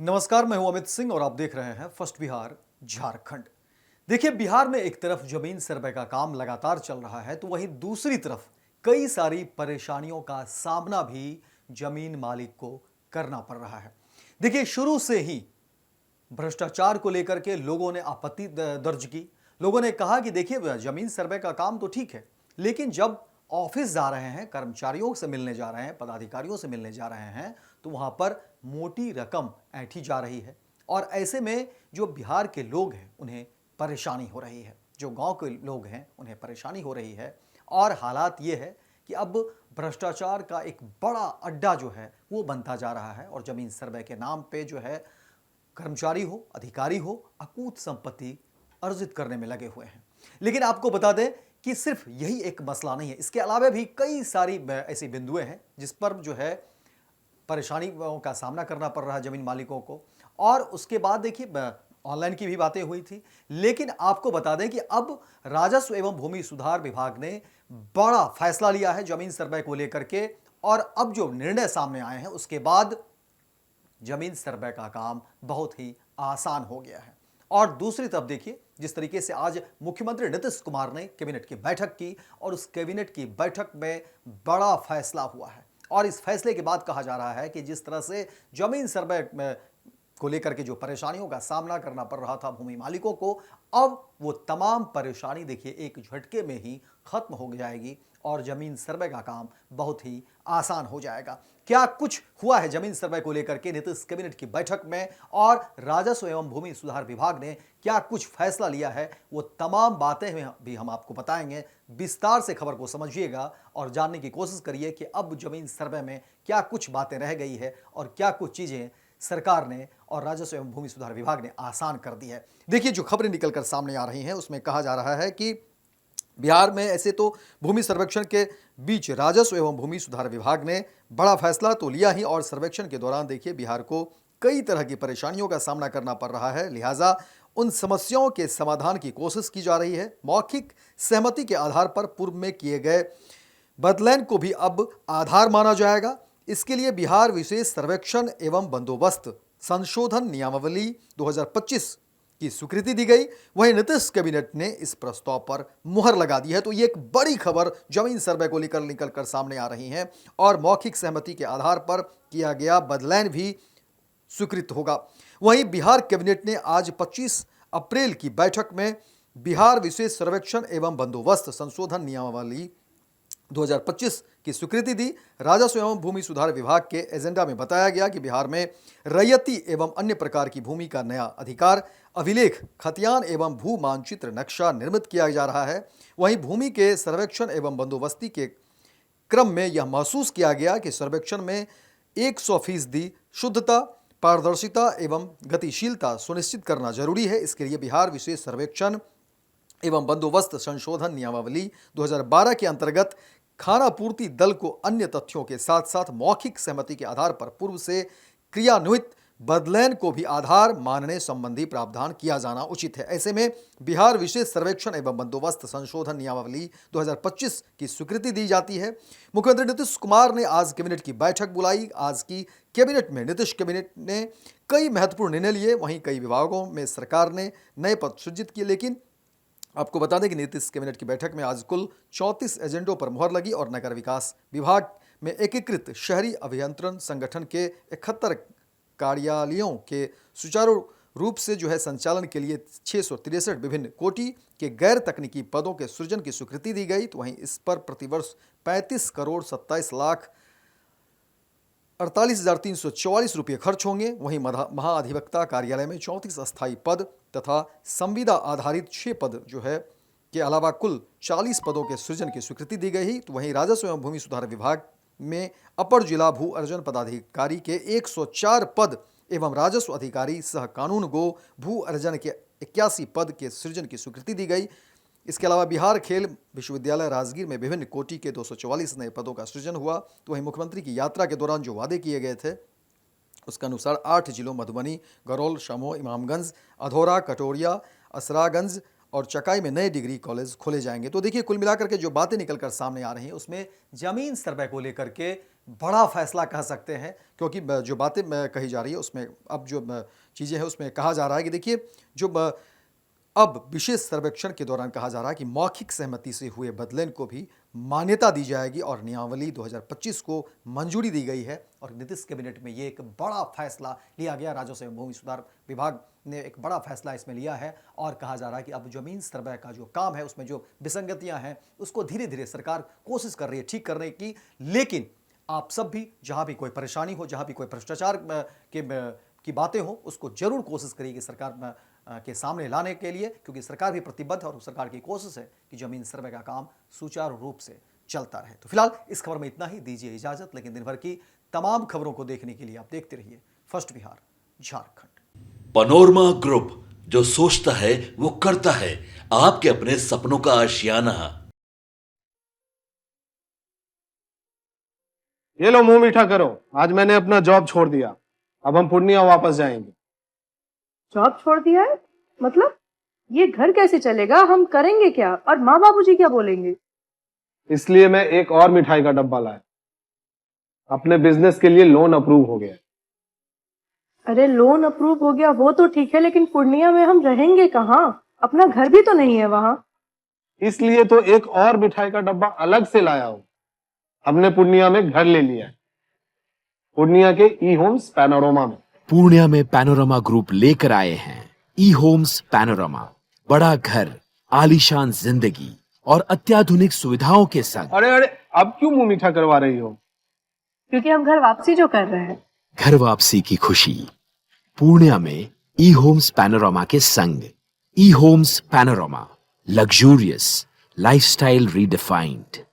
नमस्कार, मैं हूं अमित सिंह और आप देख रहे हैं फर्स्ट बिहार झारखंड। देखिए, बिहार में एक तरफ जमीन सर्वे का काम लगातार चल रहा है तो वहीं दूसरी तरफ कई सारी परेशानियों का सामना भी जमीन मालिक को करना पड़ रहा है। देखिए, शुरू से ही भ्रष्टाचार को लेकर के लोगों ने आपत्ति दर्ज की। लोगों ने कहा कि देखिए, जमीन सर्वे का काम तो ठीक है, लेकिन जब ऑफिस जा रहे हैं, कर्मचारियों से मिलने जा रहे हैं, पदाधिकारियों से मिलने जा रहे हैं, तो वहां पर मोटी रकम ऐंठी जा रही है। और ऐसे में जो बिहार के लोग हैं उन्हें परेशानी हो रही है, जो गांव के लोग हैं उन्हें परेशानी हो रही है। और हालात ये है कि अब भ्रष्टाचार का एक बड़ा अड्डा जो है वो बनता जा रहा है और जमीन सर्वे के नाम पे जो है कर्मचारी हो, अधिकारी हो, अकूत संपत्ति अर्जित करने में लगे हुए हैं। लेकिन आपको बता दें कि सिर्फ यही एक मसला नहीं है, इसके अलावा भी कई सारी ऐसी बिंदुएं हैं जिस पर जो है परेशानियों का सामना करना पड़ रहा है जमीन मालिकों को। और उसके बाद देखिए, ऑनलाइन की भी बातें हुई थी, लेकिन आपको बता दें कि अब राजस्व एवं भूमि सुधार विभाग ने बड़ा फैसला लिया है जमीन सर्वे को लेकर के। और अब जो निर्णय सामने आए हैं उसके बाद जमीन सर्वे का काम बहुत ही आसान हो गया है। और दूसरी तरफ देखिए, जिस तरीके से आज मुख्यमंत्री नीतीश कुमार ने कैबिनेट की बैठक की और उस कैबिनेट की बैठक में बड़ा फैसला हुआ है। और इस फैसले के बाद कहा जा रहा है कि जिस तरह से जमीन सर्वे को लेकर के जो परेशानियों का सामना करना पड़ रहा था भूमि मालिकों को, अब वो तमाम परेशानी देखिए एक झटके में ही खत्म हो जाएगी और जमीन सर्वे का काम बहुत ही आसान हो जाएगा। क्या कुछ हुआ है जमीन सर्वे को लेकर के नीतीश कैबिनेट की बैठक में और राजस्व एवं भूमि सुधार विभाग ने क्या कुछ फैसला लिया है, वो तमाम बातें भी हम आपको बताएंगे। विस्तार से खबर को समझिएगा और जानने की कोशिश करिए कि अब जमीन सर्वे में क्या कुछ बातें रह गई है और क्या कुछ चीजें सरकार ने और राजस्व एवं भूमि सुधार विभाग ने आसान कर दी है। देखिए, जो खबरें निकलकर सामने आ रही हैं उसमें कहा जा रहा है कि बिहार में ऐसे तो भूमि सर्वेक्षण के बीच राजस्व एवं भूमि सुधार विभाग ने बड़ा फैसला तो लिया ही, और सर्वेक्षण के दौरान देखिए बिहार को कई तरह की परेशानियों का सामना करना पड़ रहा है। लिहाजा उन समस्याओं के समाधान की कोशिश की जा रही है। मौखिक सहमति के आधार पर पूर्व में किए गए बदलाव को भी अब आधार माना जाएगा। इसके लिए बिहार विशेष सर्वेक्षण एवं बंदोबस्त संशोधन नियमावली 2025 की स्वीकृति दी गई। वहीं नीतीश कैबिनेट ने इस प्रस्ताव पर मुहर लगा दी है। तो ये एक बड़ी खबर जमीन सर्वे को लेकर निकलकर सामने आ रही है और मौखिक सहमति के आधार पर किया गया बदलाव भी स्वीकृत होगा। वहीं बिहार कैबिनेट ने आज 25 अप्रैल की बैठक में बिहार विशेष सर्वेक्षण एवं बंदोबस्त संशोधन नियमावली 2025 की स्वीकृति दी। राजस्व एवं भूमि सुधार विभाग के एजेंडा में बताया गया कि बिहार में रैयती एवं अन्य प्रकार की भूमि का नया अधिकार अभिलेख, खतियान एवं भू मानचित्र नक्शा निर्मित किया जा रहा है। वहीं भूमि के सर्वेक्षण एवं बंदोबस्ती के क्रम में यह महसूस किया गया कि सर्वेक्षण में 100% शुद्धता, पारदर्शिता एवं गतिशीलता सुनिश्चित करना जरूरी है। इसके लिए बिहार विशेष सर्वेक्षण एवं बंदोबस्त संशोधन नियमावली 2012 के अंतर्गत खानापूर्ति दल को अन्य तथ्यों के साथ साथ मौखिक सहमति के आधार पर पूर्व से क्रियान्वित बदलाव को भी आधार मानने संबंधी प्रावधान किया जाना उचित है। ऐसे में बिहार विशेष सर्वेक्षण एवं बंदोबस्त संशोधन नियमावली 2025 की स्वीकृति दी जाती है। मुख्यमंत्री नीतीश कुमार ने आज कैबिनेट की बैठक बुलाई। आज की कैबिनेट में नीतीश कैबिनेट ने कई महत्वपूर्ण निर्णय लिए। वहीं कई विभागों में सरकार ने नए पद सृजित किए। लेकिन आपको बता दें कि नीतीश कैबिनेट की बैठक में आज कुल 34 एजेंडों पर मुहर लगी और नगर विकास विभाग में एकीकृत शहरी अभियंत्रण संगठन के 71 कार्यालयों के सुचारू रूप से जो है संचालन के लिए 663 विभिन्न कोटि के गैर तकनीकी पदों के सृजन की स्वीकृति दी गई। तो वहीं इस पर प्रतिवर्ष 35 करोड़ 27 लाख 48,344 रुपये खर्च होंगे। वहीं महाअधिवक्ता कार्यालय में 34 अस्थायी पद तथा संविदा आधारित 6 पद जो है के अलावा कुल 40 पदों के सृजन की स्वीकृति दी गई। तो वहीं राजस्व एवं भूमि सुधार विभाग में अपर जिला भू अर्जन पदाधिकारी के 104 पद एवं राजस्व अधिकारी सह कानून गो भू अर्जन के 81 पद के सृजन की स्वीकृति दी गई। इसके अलावा बिहार खेल विश्वविद्यालय राजगीर में विभिन्न कोटि के 244 नए पदों का सृजन हुआ। तो वहीं मुख्यमंत्री की यात्रा के दौरान जो वादे किए गए थे उसके अनुसार 8 जिलों मधुबनी, गरौल, शमो, इमामगंज, अधौरा, कटोरिया, असरागंज और चकाई में नए डिग्री कॉलेज खोले जाएंगे। तो देखिए, कुल मिलाकर के जो बातें निकलकर सामने आ रही हैं उसमें जमीन सर्वे को लेकर के बड़ा फैसला कह सकते हैं, क्योंकि जो बातें कही जा रही है उसमें अब जो चीज़ें हैं उसमें कहा जा रहा है कि देखिए, जो अब विशेष सर्वेक्षण के दौरान कहा जा रहा है कि मौखिक सहमति से हुए बदलाव को भी मान्यता दी जाएगी और नियमावली 2025 को मंजूरी दी गई है। और नीतीश कैबिनेट में ये एक बड़ा फैसला लिया गया। राजस्व एवं भूमि सुधार विभाग ने एक बड़ा फैसला इसमें लिया है और कहा जा रहा है कि अब जमीन सर्वे का जो काम है उसमें जो विसंगतियां हैं उसको धीरे धीरे सरकार कोशिश कर रही है ठीक करने की। लेकिन आप सब भी जहां भी कोई परेशानी हो, जहां भी कोई भ्रष्टाचार की बातें हो, उसको जरूर कोशिश करेगी सरकार के सामने लाने के लिए, क्योंकि सरकार भी प्रतिबद्ध है और सरकार की कोशिश है कि जमीन सर्वे का काम सुचारू रूप से चलता रहे। तो फिलहाल इस खबर में इतना ही, दीजिए इजाजत। लेकिन दिन भर की तमाम खबरों को देखने के लिए आप देखते रहिए first Bihar Jharkhand. Panorama group, जो सोचता है वो करता है। आपके अपने सपनों का आशियाना। ये लो, मुंह मीठा करो। आज मैंने अपना जॉब छोड़ दिया। अब हम पूर्णिया वापस जाएंगे। जॉब छोड़ दिया है? मतलब ये घर कैसे चलेगा? हम करेंगे क्या? और माँ बाबूजी क्या बोलेंगे? इसलिए मैं एक और मिठाई का डब्बा लाया। अपने बिजनेस के लिए लोन अप्रूव हो गया। अरे लोन अप्रूव हो गया वो तो ठीक है, लेकिन पूर्णिया में हम रहेंगे कहाँ? अपना घर भी तो नहीं है वहाँ। इसलिए तो एक और मिठाई का डब्बा अलग से लाया हूँ। हमने पूर्णिया में घर ले लिया है, पूर्णिया के ई होम्स पैनोरमा में। पूर्णिया में पैनोरमा ग्रुप लेकर आए हैं ई होम्स पैनोरमा। बड़ा घर, आलीशान जिंदगी और अत्याधुनिक सुविधाओं के संग। अरे अब क्यों मुंह मीठा करवा रही हो? क्योंकि हम घर वापसी जो कर रहे हैं। घर वापसी की खुशी पूर्णिया में ई होम्स पैनोरमा के संग। E Homes Panorama, luxurious lifestyle redefined.